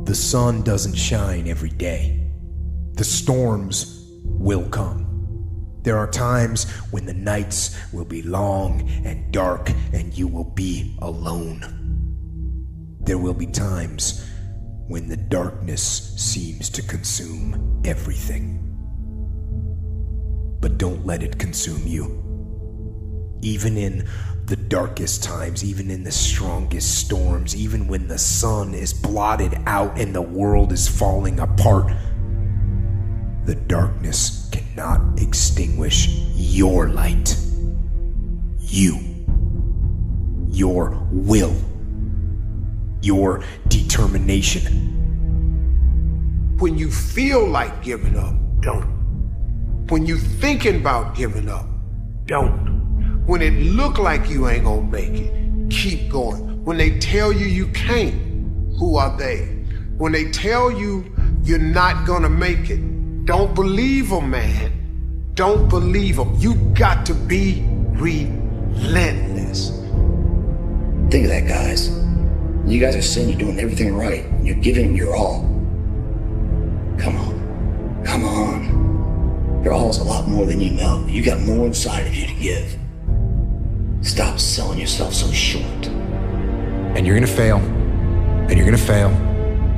The sun doesn't shine every day. The storms will come. There are times when the nights will be long and dark and you will be alone. There will be times when the darkness seems to consume everything. But don't let it consume you. Even in the darkest times, even in the strongest storms, even when the sun is blotted out and the world is falling apart, the darkness cannot extinguish your light. You. Your will. Your determination. When you feel like giving up, don't. When you thinking about giving up, don't. When it look like you ain't gonna make it, keep going. When they tell you you can't, who are they? When they tell you you're not gonna make it, don't believe them, man. Don't believe them. You got to be relentless. Think of that, guys. You guys are saying you're doing everything right. You're giving your all. Come on. Come on. Your all is a lot more than you know. You got more inside of you to give. Stop selling yourself so short. And you're gonna fail. And you're gonna fail.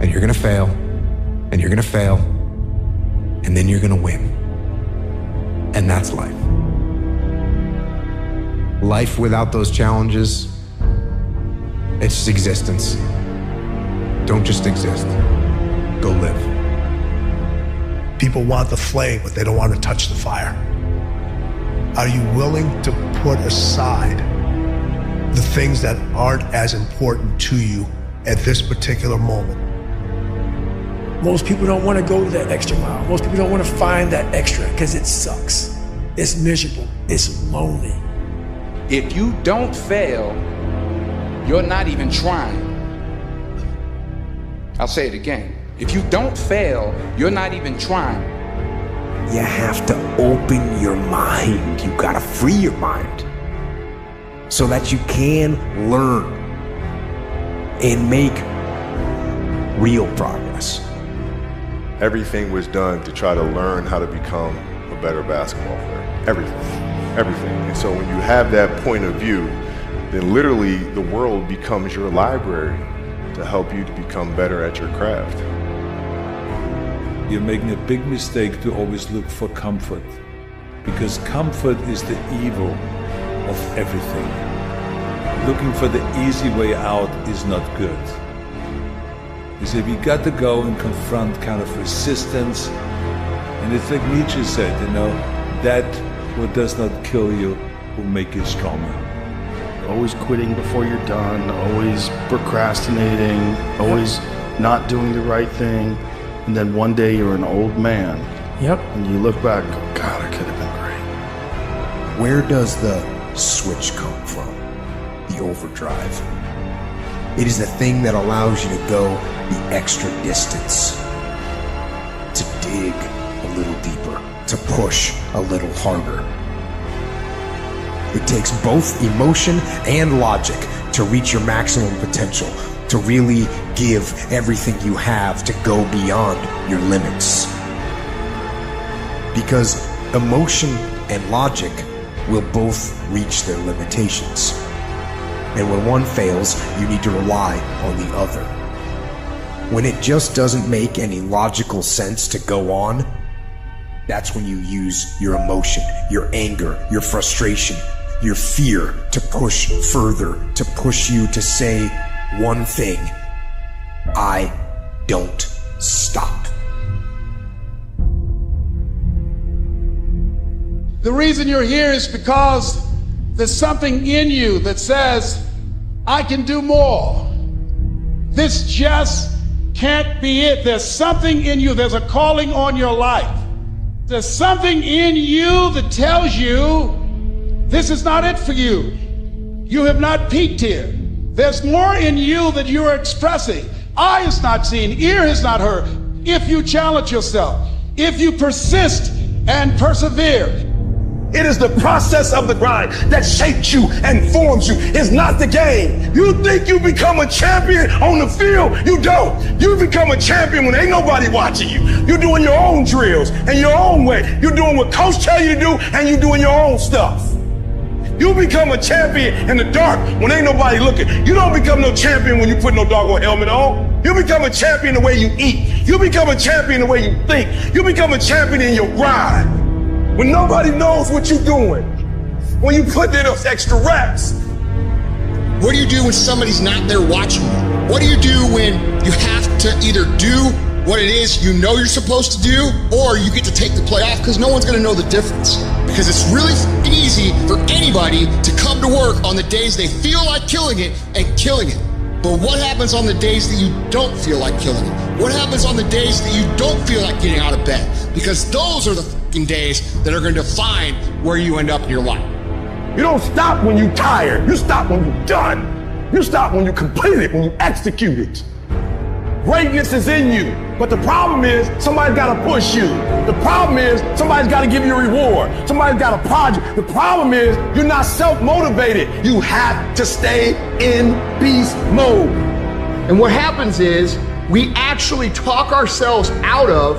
And you're gonna fail. And you're gonna fail. And then you're gonna win. And that's life. Life without those challenges, it's just existence. Don't just exist. Go live. People want the flame, but they don't want to touch the fire. Are you willing to put aside the things that aren't as important to you at this particular moment? Most people don't want to go to that extra mile. Most people don't want to find that extra because it sucks. It's miserable. It's lonely. If you don't fail, you're not even trying. I'll say it again. If you don't fail, you're not even trying. You have to open your mind. You gotta free your mind so that you can learn and make real progress. Everything was done to try to learn how to become a better basketball player. Everything. And so when you have that point of view, then literally the world becomes your library to help you to become better at your craft. You're making a big mistake to always look for comfort, because comfort is the evil of everything. Looking for the easy way out is not good. You see, we got to go and confront kind of resistance, and it's like Nietzsche said, that what does not kill you will make you stronger. Always quitting before you're done, always procrastinating, always not doing the right thing. And then one day you're an old man. Yep. And you look back and go, God, I could have been great. Where does the switch come from? The overdrive. It is the thing that allows you to go the extra distance, to dig a little deeper, to push a little harder. It takes both emotion and logic to reach your maximum potential, to really give everything you have, to go beyond your limits. Because emotion and logic will both reach their limitations. And when one fails, you need to rely on the other. When it just doesn't make any logical sense to go on, that's when you use your emotion, your anger, your frustration, your fear to push further, to push you to say one thing: I don't stop. The reason you're here is because there's something in you that says, I can do more. This just can't be it. There's something in you. There's a calling on your life. There's something in you that tells you this is not it for you. You have not peaked here. There's more in you that you are expressing. Eye has not seen, ear has not heard. If you challenge yourself, if you persist and persevere, It is the process of the grind that shapes you and forms you. It's not the game. You think you become a champion on the field? You don't. You become a champion when ain't nobody watching you. You're doing your own drills and your own way. You're doing what coach tell you to do, and you're doing your own stuff. You become a champion in the dark when ain't nobody looking. You don't become no champion when you put no doggone helmet on. You become a champion the way you eat. You become a champion the way you think. You become a champion in your grind. When nobody knows what you're doing, when you put in those extra reps. What do you do when somebody's not there watching you? What do you do when you have to either do what it is you know you're supposed to do, or you get to take the play off because no one's gonna know the difference? Because it's really easy for anybody to come to work on the days they feel like killing it and killing it. But what happens on the days that you don't feel like killing it? What happens on the days that you don't feel like getting out of bed? Because those are the fucking days that are going to define where you end up in your life. You don't stop when you're tired. You stop when you're done. You stop when you complete it, when you execute it. Greatness is in you. But the problem is somebody's got to push you. The problem is somebody's got to give you a reward. Somebody's got a project. The problem is you're not self-motivated. You have to stay in beast mode. And what happens is we actually talk ourselves out of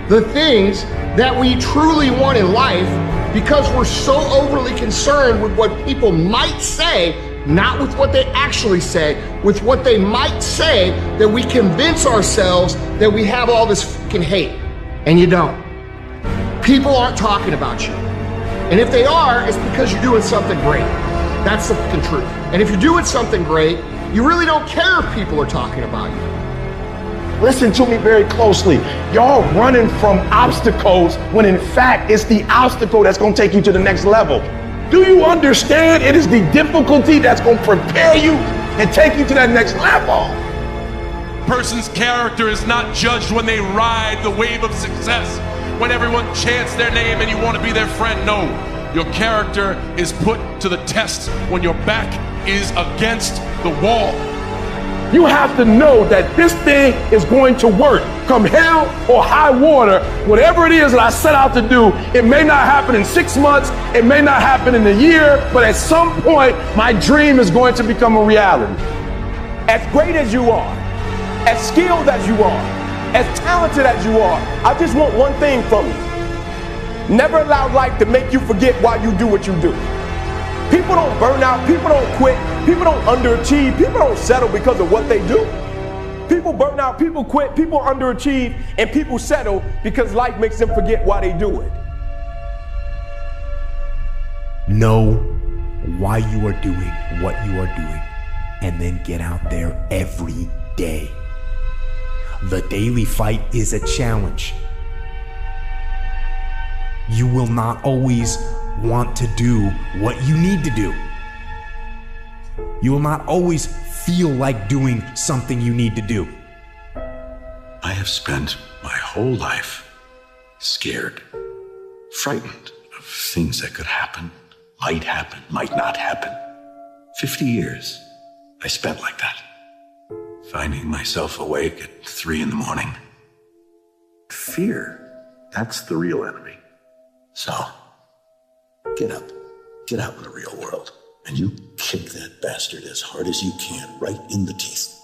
the things that we truly want in life because we're so overly concerned with what people might say, not with what they actually say, with what they might say, that we convince ourselves that we have all this fucking hate. And you don't. People aren't talking about you. And if they are, it's because you're doing something great. That's the fucking truth. And if you're doing something great, you really don't care if people are talking about you. Listen to me very closely. Y'all running from obstacles when in fact it's the obstacle that's gonna take you to the next level. Do you understand it is the difficulty that's gonna prepare you and take you to that next level? Person's character is not judged when they ride the wave of success, when everyone chants their name and you want to be their friend. No, your character is put to the test when your back is against the wall. You have to know that this thing is going to work. Come hell or high water, whatever it is that I set out to do, it may not happen in 6 months, it may not happen in a year, but at some point, my dream is going to become a reality. As great as you are, as skilled as you are, as talented as you are, I just want one thing from you. Never allow life to make you forget why you do what you do. People don't burn out, people don't quit, people don't underachieve, people don't settle because of what they do. People burn out, people quit, people underachieve, and people settle because life makes them forget why they do it. Know why you are doing what you are doing, and then get out there every day. The daily fight is a challenge. You will not always want to do what you need to do. You will not always feel like doing something you need to do. I have spent my whole life scared, frightened of things that could happen, might not happen. 50 years I spent like that, finding myself awake at 3 a.m. Fear, that's the real enemy. So, get up, get out in the real world, and you kick that bastard as hard as you can, right in the teeth.